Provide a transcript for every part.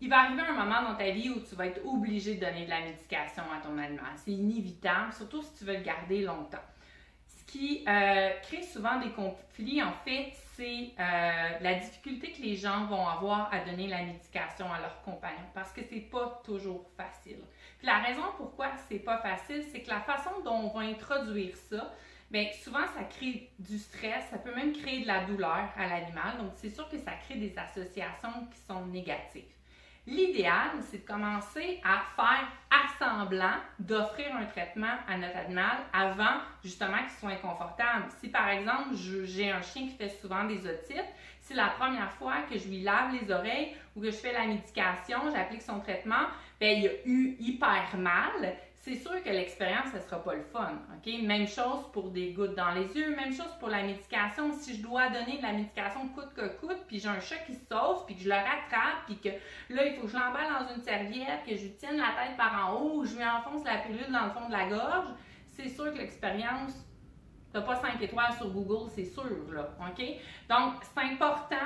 il va arriver un moment dans ta vie où tu vas être obligé de donner de la médication à ton animal. C'est inévitable, surtout si tu veux le garder longtemps. Ce qui crée souvent des conflits, en fait, c'est la difficulté que les gens vont avoir à donner la médication à leurs compagnons parce que c'est pas toujours facile. Puis la raison pourquoi c'est pas facile, c'est que la façon dont on va introduire ça, bien, souvent ça crée du stress, ça peut même créer de la douleur à l'animal, donc c'est sûr que ça crée des associations qui sont négatives. L'idéal, c'est de commencer à faire assemblant d'offrir un traitement à notre animal avant justement qu'il soit inconfortable. Si par exemple, j'ai un chien qui fait souvent des otites, si la première fois que je lui lave les oreilles ou que je fais la médication, j'applique son traitement, bien, il a eu hyper mal, c'est sûr que l'expérience, ne sera pas le fun. Okay? Même chose pour des gouttes dans les yeux, même chose pour la médication. Si je dois donner de la médication coûte que coûte, puis j'ai un chat qui se sauve, puis que je le rattrape, puis que là, il faut que je l'emballe dans une serviette, que je lui tienne la tête par en haut, ou je lui enfonce la pilule dans le fond de la gorge, c'est sûr que l'expérience, t'as pas 5 étoiles sur Google, c'est sûr, là. OK? Donc, c'est important,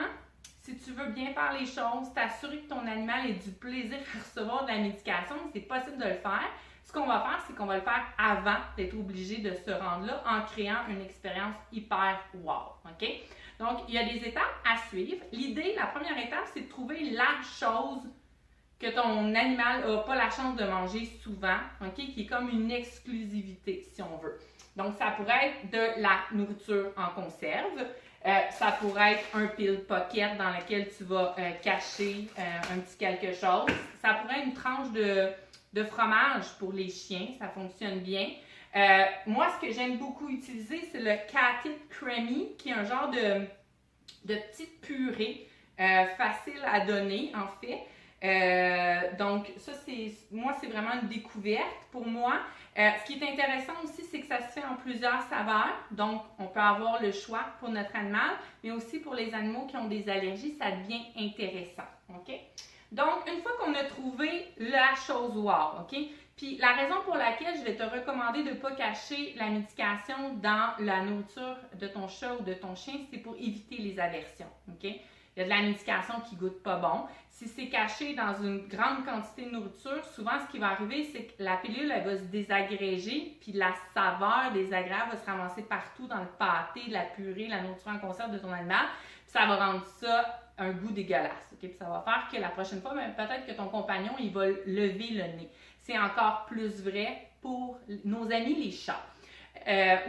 si tu veux bien faire les choses, t'assurer que ton animal ait du plaisir à recevoir de la médication, c'est possible de le faire. Ce qu'on va faire, c'est qu'on va le faire avant d'être obligé de se rendre là en créant une expérience hyper wow. OK? Donc, il y a des étapes à suivre. L'idée, la première étape, c'est de trouver la chose que ton animal n'a pas la chance de manger souvent, OK? Qui est comme une exclusivité, si on veut. Donc, ça pourrait être de la nourriture en conserve. Ça pourrait être un pill pocket dans lequel tu vas cacher un petit quelque chose. Ça pourrait être une tranche de fromage pour les chiens, ça fonctionne bien. Moi, ce que j'aime beaucoup utiliser, c'est le Cat It Creamy, qui est un genre de petite purée facile à donner, en fait. Donc, ça, c'est vraiment une découverte pour moi. Ce qui est intéressant aussi, c'est que ça se fait en plusieurs saveurs. Donc, on peut avoir le choix pour notre animal, mais aussi pour les animaux qui ont des allergies, ça devient intéressant. OK? Donc, une fois qu'on a trouvé la chose wow, OK? Puis, la raison pour laquelle je vais te recommander de ne pas cacher la médication dans la nourriture de ton chat ou de ton chien, c'est pour éviter les aversions, OK? Il y a de la médication qui goûte pas bon. Si c'est caché dans une grande quantité de nourriture, souvent, ce qui va arriver, c'est que la pilule, elle va se désagréger, puis la saveur désagréable va se ramasser partout dans le pâté, la purée, la nourriture en conserve de ton animal, puis ça va rendre ça un goût dégueulasse. Okay? Puis ça va faire que la prochaine fois, peut-être que ton compagnon, il va lever le nez. C'est encore plus vrai pour nos amis les chats.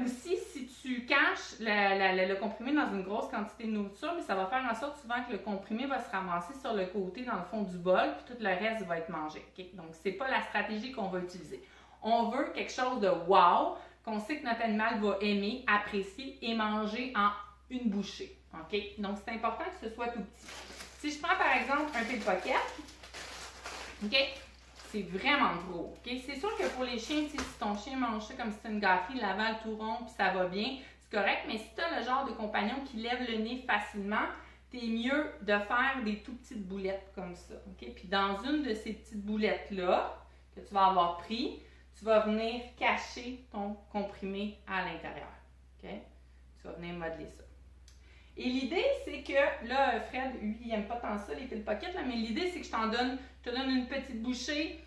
Aussi, si tu caches le comprimé dans une grosse quantité de nourriture, mais ça va faire en sorte souvent que le comprimé va se ramasser sur le côté dans le fond du bol, puis tout le reste va être mangé. Okay? Donc, c'est pas la stratégie qu'on va utiliser. On veut quelque chose de wow, qu'on sait que notre animal va aimer, apprécier et manger en une bouchée. Okay? Donc, c'est important que ce soit tout petit. Si je prends par exemple un pill pocket, okay? C'est vraiment gros. Okay? C'est sûr que pour les chiens, si ton chien mange ça comme si c'était une gâterie, l'avale tout rond, puis ça va bien, c'est correct. Mais si tu as le genre de compagnon qui lève le nez facilement, t'es mieux de faire des tout petites boulettes comme ça. Okay? Puis dans une de ces petites boulettes-là, que tu vas avoir pris, tu vas venir cacher ton comprimé à l'intérieur. Okay? Tu vas venir modeler ça. Et l'idée, c'est que, là, Fred, lui, il n'aime pas tant ça, les pill pockets, là, mais l'idée, c'est que je te donne une petite bouchée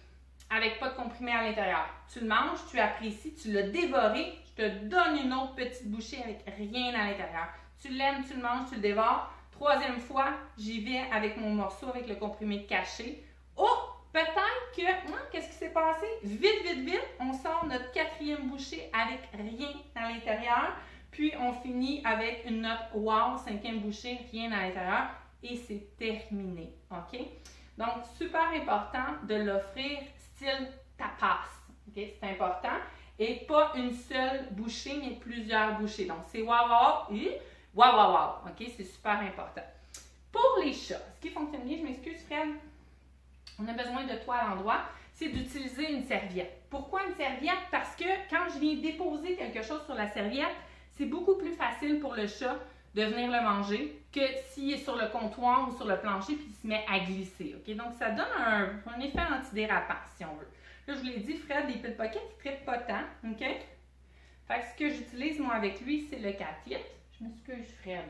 avec pas de comprimé à l'intérieur. Tu le manges, tu apprécies, tu l'as dévoré, je te donne une autre petite bouchée avec rien à l'intérieur. Tu l'aimes, tu le manges, tu le dévores. Troisième fois, j'y vais avec mon morceau, avec le comprimé caché. Oh! Peut-être que, qu'est-ce qui s'est passé? Vite, vite, vite, on sort notre quatrième bouchée avec rien à l'intérieur. Puis, on finit avec une note wow, cinquième bouchée, rien à l'intérieur. Et c'est terminé. OK? Donc, super important de l'offrir style tapas. OK? C'est important. Et pas une seule bouchée, mais plusieurs bouchées. Donc, c'est wow, wow, et wow, wow, wow. OK? C'est super important. Pour les chats, ce qui fonctionne bien, je m'excuse, Fred, on a besoin de toi à l'endroit, c'est d'utiliser une serviette. Pourquoi une serviette? Parce que quand je viens déposer quelque chose sur la serviette, c'est beaucoup plus facile pour le chat de venir le manger que s'il est sur le comptoir ou sur le plancher puis il se met à glisser. Okay? Donc, ça donne un effet antidérapant, si on veut. Là, je vous l'ai dit, Fred, des pill pockets, il ne trippe pas tant. Okay? Fait que ce que j'utilise, moi, avec lui, c'est le Cat It. Je m'excuse, Fred.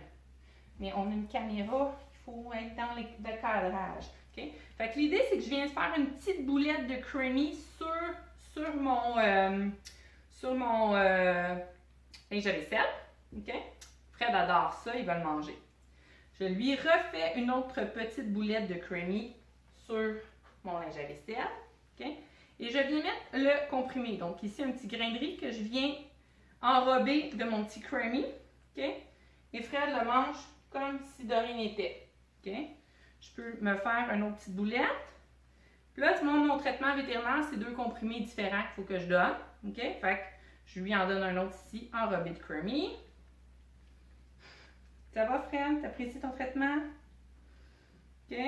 Mais on a une caméra, il faut être dans le cadrage. Okay? Fait que l'idée, c'est que je viens de faire une petite boulette de creamy sur mon linge à vaisselle. OK? Fred adore ça, il va le manger. Je lui refais une autre petite boulette de creamy sur mon linge à vaisselle. OK? Et je viens mettre le comprimé. Donc ici, un petit grain de riz que je viens enrober de mon petit creamy. OK? Et Fred le mange comme si de rien n'était. OK? Je peux me faire une autre petite boulette. Puis là, mon traitement vétérinaire, c'est 2 comprimés différents qu'il faut que je donne. OK? Fait que je lui en donne un autre ici, enrobé de creamy. Ça va, Fred? T'apprécies ton traitement? OK?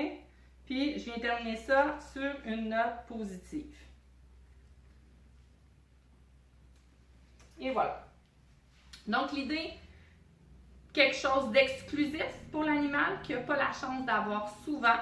Puis, je viens terminer ça sur une note positive. Et voilà. Donc, l'idée, quelque chose d'exclusif pour l'animal qui n'a pas la chance d'avoir souvent.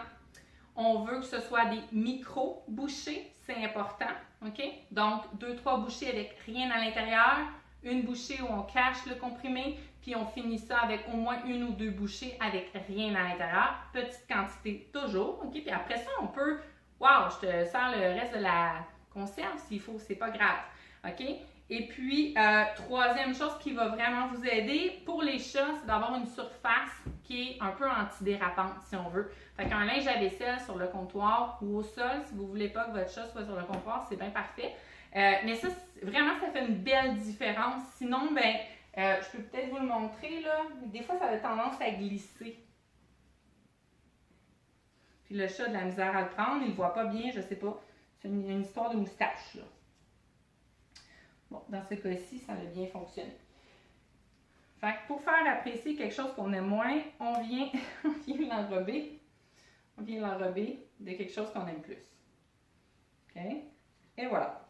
On veut que ce soit des micro-bouchées, c'est important. OK? Donc, 2-3 bouchées avec rien à l'intérieur, une bouchée où on cache le comprimé, puis on finit ça avec au moins 1 ou 2 bouchées avec rien à l'intérieur. Petite quantité toujours. OK? Puis après ça, on peut, wow, je te sers le reste de la conserve s'il faut, c'est pas grave. OK? Et puis, troisième chose qui va vraiment vous aider pour les chats, c'est d'avoir une surface qui est un peu antidérapante, si on veut. Fait qu'un linge à vaisselle sur le comptoir ou au sol, si vous ne voulez pas que votre chat soit sur le comptoir, c'est bien parfait. Mais ça, vraiment, ça fait une belle différence. Sinon, ben, je peux peut-être vous le montrer, là. Des fois, ça a tendance à glisser. Puis le chat a de la misère à le prendre, il ne le voit pas bien, je ne sais pas. C'est une histoire de moustache, là. Bon, dans ce cas-ci, ça a bien fonctionné. Fait que pour faire apprécier quelque chose qu'on aime moins, on vient l'enrober. On vient l'enrober de quelque chose qu'on aime plus. OK? Et voilà.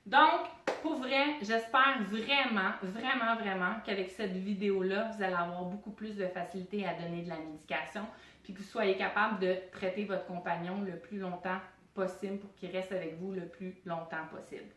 Donc, pour vrai, j'espère vraiment qu'avec cette vidéo-là, vous allez avoir beaucoup plus de facilité à donner de la médication, puis que vous soyez capable de traiter votre compagnon le plus longtemps possible pour qu'il reste avec vous le plus longtemps possible.